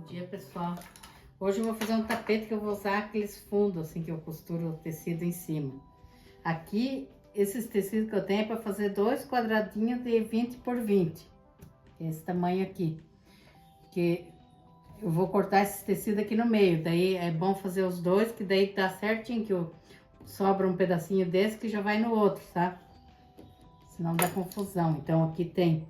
Dia, pessoal. Hoje eu vou fazer um tapete que eu vou usar aqueles fundos assim que eu costuro o tecido em cima. Aqui, esses tecidos que eu tenho é para fazer 2 quadradinhos de 20 por 20. Esse tamanho aqui. Que eu vou cortar esse tecido aqui no meio. Daí é bom fazer os dois, que daí dá certinho, que sobra um pedacinho desse que já vai no outro, tá? Senão dá confusão. Então aqui tem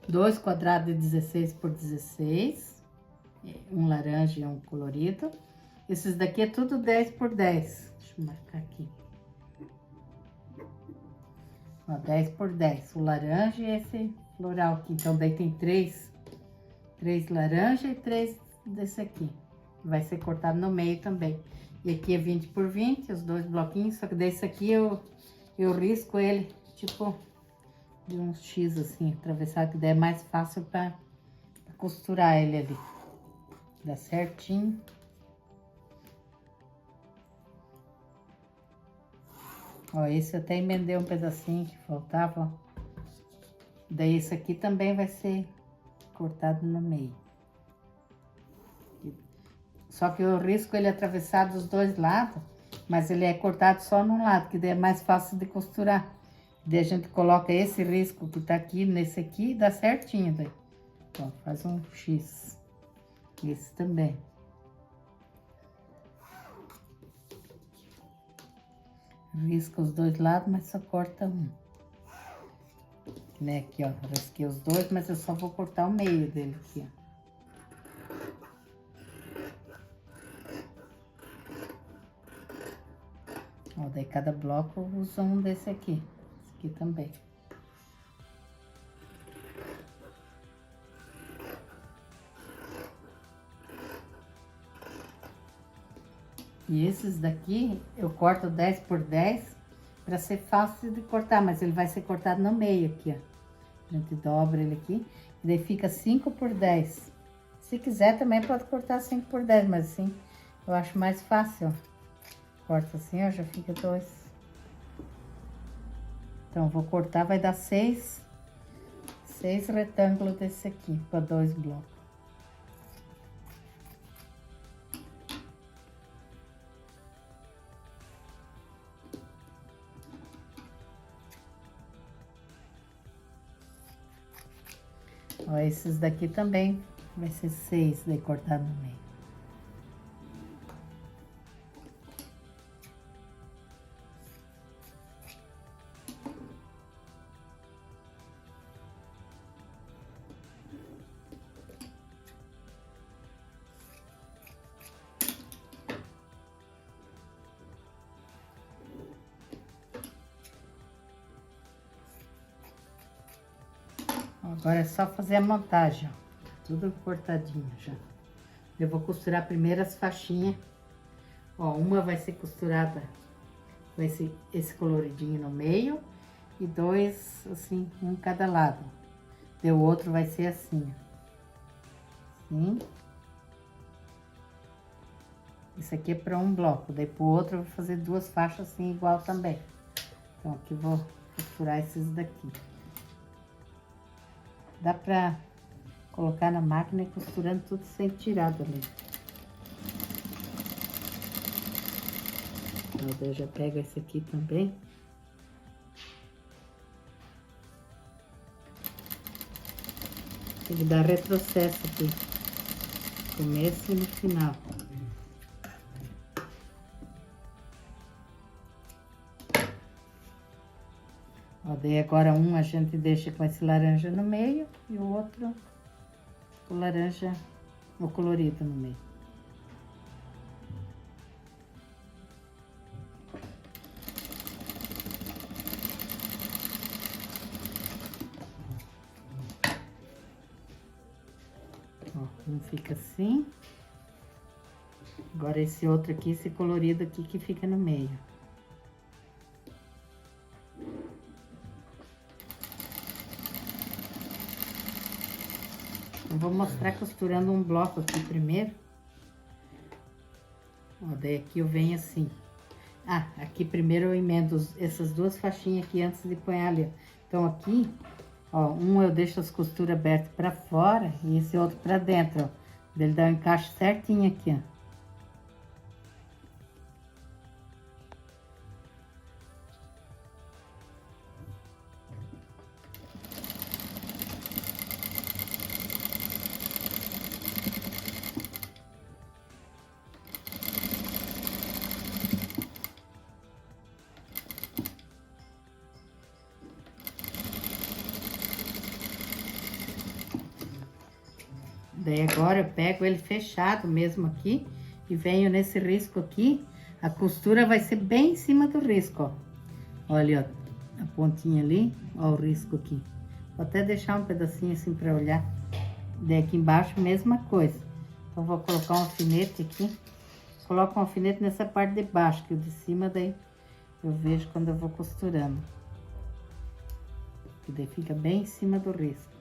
2 quadrados de 16 por 16. Um laranja e um colorido. Esses daqui é tudo 10 por 10. Deixa eu marcar aqui. Ó, 10 por 10. O laranja e esse floral aqui. Então, daí tem 3 laranja e 3 desse aqui. Vai ser cortado no meio também. E aqui é 20 por 20, os dois bloquinhos. Só que desse aqui eu risco ele, tipo, de um X assim, atravessado. Que daí é mais fácil pra costurar ele ali. Dá certinho. Ó, esse eu até emendei um pedacinho que faltava, ó. Daí esse aqui também vai ser cortado no meio. Só que eu risco ele atravessado dos dois lados, mas ele é cortado só num lado, que daí é mais fácil de costurar. Daí a gente coloca esse risco que tá aqui, nesse aqui, e dá certinho daí. Ó, faz um X. Esse também. Risca os dois lados, mas só corta um. Né, aqui, ó, risquei os dois, mas eu só vou cortar o meio dele aqui, ó. Ó, daí cada bloco eu uso um desse aqui. Esse aqui também. E esses daqui eu corto 10 por 10 para ser fácil de cortar, mas ele vai ser cortado no meio aqui, ó. A gente dobra ele aqui, e daí fica 5 por 10. Se quiser também pode cortar 5 por 10, mas assim eu acho mais fácil, ó. Corta assim, ó, já fica 2. Então vou cortar, vai dar 6 retângulos desse aqui, para 2 blocos. Ó, esses daqui também vai ser 6 daí cortado no meio. Agora é só fazer a montagem, ó. Tudo cortadinho já. Eu vou costurar primeiro as faixinhas. Ó, uma vai ser costurada com esse coloridinho no meio. E 2, assim, um em cada lado. E o outro vai ser assim, ó. Assim. Isso aqui é para um bloco. Daí pro outro eu vou fazer 2 faixas assim, igual também. Então, aqui eu vou costurar esses daqui. Dá pra colocar na máquina e costurando tudo sem tirar dali. Então, eu já pego esse aqui também. Tem que dar retrocesso aqui. Começo e no final. Ó, daí agora um a gente deixa com esse laranja no meio e o outro o laranja, o colorido no meio. Ó, um fica assim. Agora esse outro aqui, esse colorido aqui que fica no meio. Eu vou mostrar costurando um bloco aqui primeiro. Ó, daí aqui eu venho assim. Ah, aqui primeiro eu emendo essas 2 faixinhas aqui antes de pôr ali. Então aqui, ó, um eu deixo as costuras abertas pra fora e esse outro pra dentro, ó. Ele dá um encaixe certinho aqui, ó. Daí agora eu pego ele fechado mesmo aqui e venho nesse risco aqui. A costura vai ser bem em cima do risco, ó. Olha, ó, a pontinha ali, ó, o risco aqui. Vou até deixar um pedacinho assim pra olhar. Daí aqui embaixo, mesma coisa. Então, vou colocar um alfinete aqui. Coloco um alfinete nessa parte de baixo, que o de cima daí eu vejo quando eu vou costurando. Que daí fica bem em cima do risco.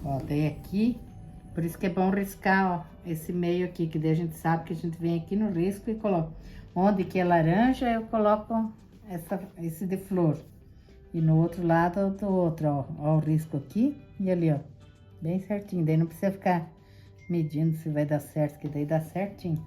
Ó, daí aqui, por isso que é bom riscar, ó, esse meio aqui, que daí a gente sabe que a gente vem aqui no risco e coloca. Onde que é laranja, eu coloco esse de flor. E no outro lado, do outro, ó o risco aqui e ali, ó. Bem certinho, daí não precisa ficar medindo se vai dar certo, que daí dá certinho.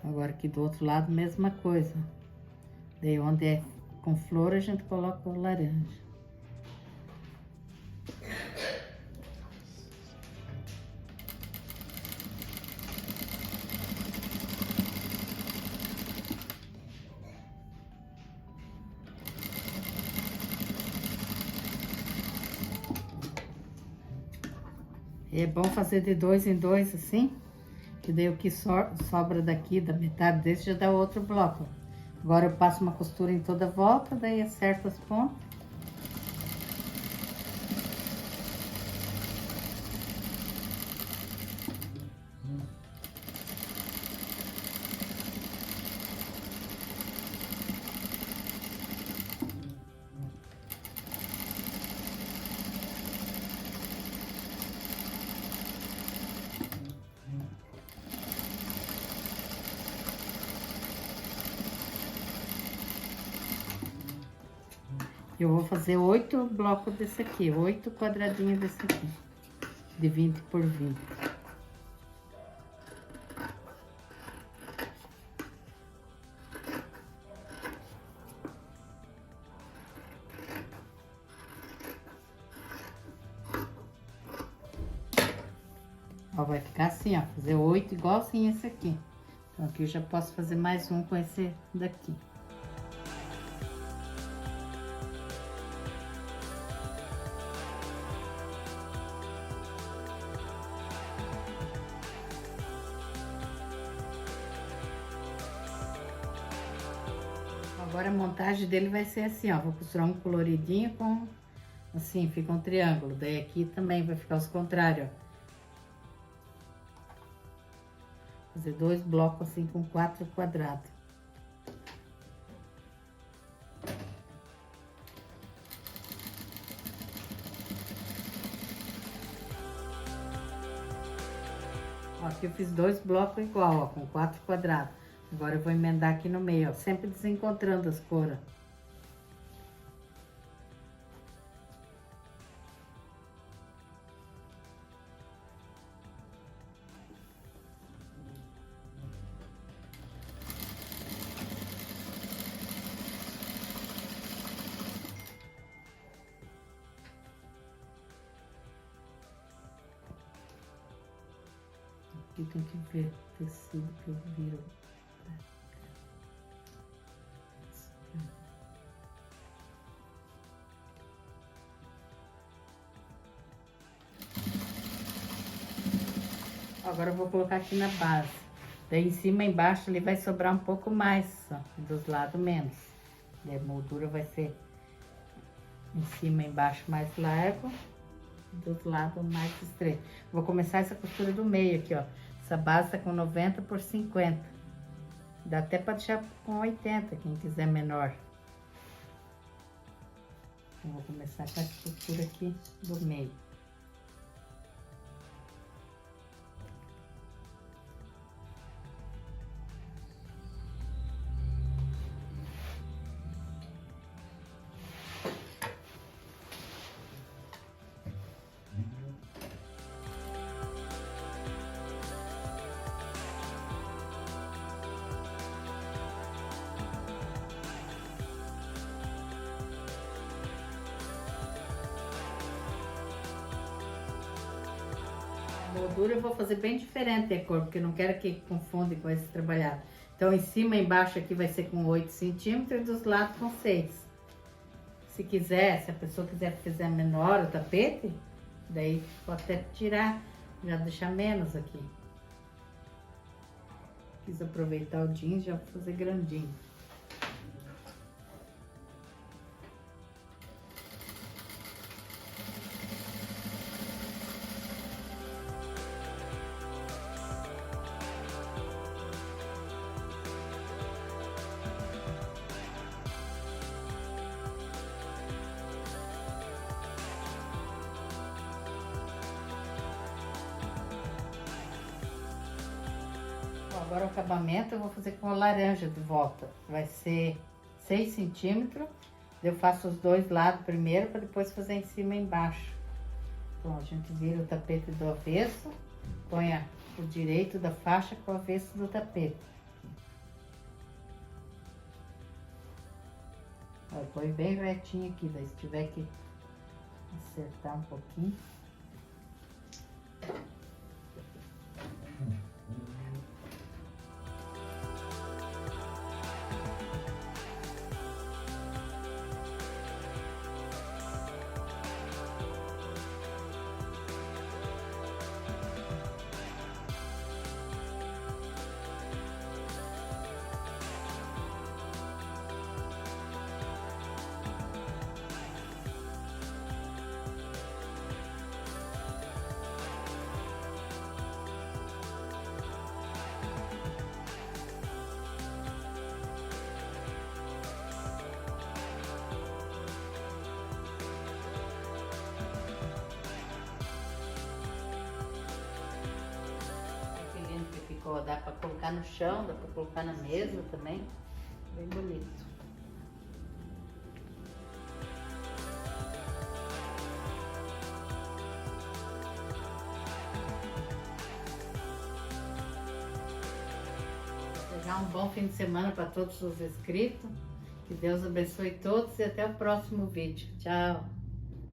Agora aqui do outro lado, mesma coisa. Daí onde é com flor, a gente coloca o laranja. E é bom fazer de 2 em 2 assim, que daí o que sobra daqui, da metade desse, já dá outro bloco. Agora eu passo uma costura em toda a volta, daí acerto as pontas. Eu vou fazer 8 blocos desse aqui, 8 quadradinhos desse aqui, de 20 por 20. Ó, vai ficar assim, ó, fazer 8 igualzinho esse aqui. Então, aqui eu já posso fazer mais um com esse daqui. Agora a montagem dele vai ser assim, ó, vou costurar um coloridinho com, assim, fica um triângulo. Daí aqui também vai ficar os contrários, ó. Fazer 2 blocos assim com 4 quadrados. Ó, aqui eu fiz 2 blocos igual, ó, com 4 quadrados. Agora eu vou emendar aqui no meio, ó, sempre desencontrando as cores. Aqui tem que ver o tecido que eu viro. Agora eu vou colocar aqui na base. Daí em cima e embaixo ele vai sobrar um pouco mais, ó, dos lados menos. Daí a moldura vai ser em cima e embaixo mais largo, dos lados mais estreito. Vou começar essa costura do meio aqui, ó. Essa base tá com 90 por 50. Dá até pra deixar com 80, quem quiser menor. Eu vou começar com essa costura aqui do meio. Moldura eu vou fazer bem diferente a cor, porque eu não quero que confunda com esse trabalhado. Então, em cima e embaixo aqui vai ser com 8 centímetros e dos lados com 6. Se quiser, se a pessoa quiser fazer menor o tapete, daí pode até tirar, já deixar menos aqui. Quis aproveitar o jeans, já vou fazer grandinho. Agora o acabamento eu vou fazer com a laranja de volta. Vai ser 6 centímetros. Eu faço os dois lados primeiro, para depois fazer em cima e embaixo. Então, a gente vira o tapete do avesso, põe o direito da faixa com o avesso do tapete. Ó, põe bem retinho aqui, daí se tiver que acertar um pouquinho. Dá pra colocar no chão, dá pra colocar na mesa também. Bem bonito. Desejar um bom fim de semana para todos os inscritos. Que Deus abençoe todos e até o próximo vídeo. Tchau!